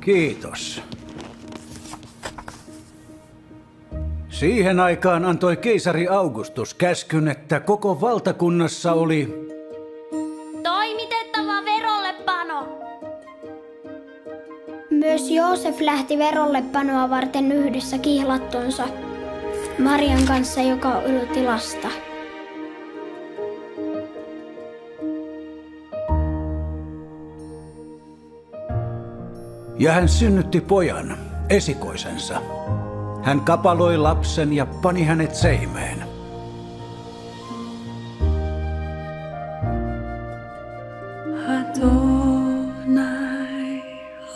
Kiitos. Siihen aikaan antoi keisari Augustus käskyn, että koko valtakunnassa oli toimitettava verollepano. Myös Joosef lähti verollepanoa varten yhdessä kihlattonsa Marian kanssa, joka odotti lasta. Ja hän synnytti pojan, esikoisensa. Hän kapaloi lapsen ja pani hänet seimeen. Adonai,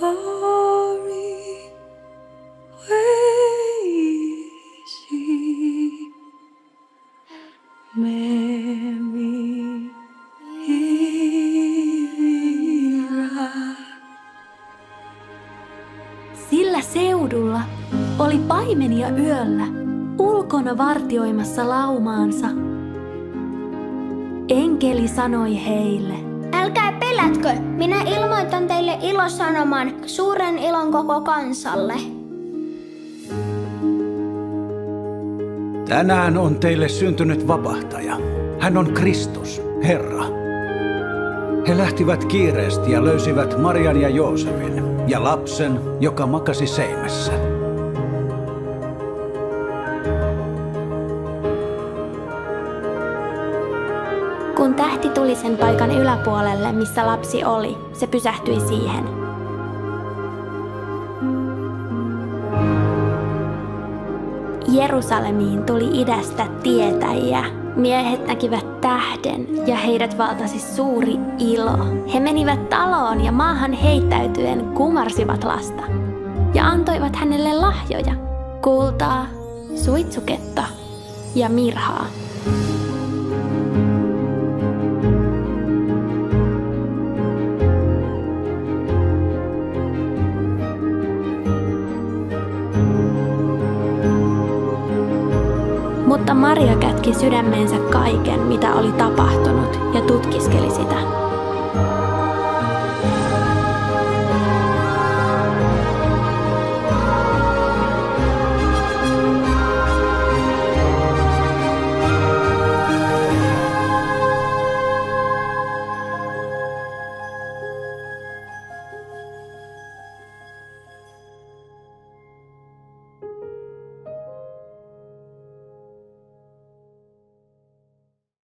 Hori, Weisi, Meri, Hira. Sillä seudulla oli paimenia yöllä ulkona vartioimassa laumaansa. Enkeli sanoi heille: Älkää pelätkö, minä ilmoitan teille ilosanoman, suuren ilon koko kansalle. Tänään on teille syntynyt vapahtaja. Hän on Kristus, Herra. He lähtivät kiireesti ja löysivät Marian ja Joosefin ja lapsen, joka makasi seimessä. Kun tähti tuli sen paikan yläpuolelle, missä lapsi oli, se pysähtyi siihen. Jerusalemiin tuli idästä tietäjiä. Miehet näkivät tähden ja heidät valtasi suuri ilo. He menivät taloon ja maahan heittäytyen kumarsivat lasta ja antoivat hänelle lahjoja: kultaa, suitsuketta ja mirhaa. Mutta Maria kätki sydämeensä kaiken, mitä oli tapahtunut, ja tutkiskeli sitä.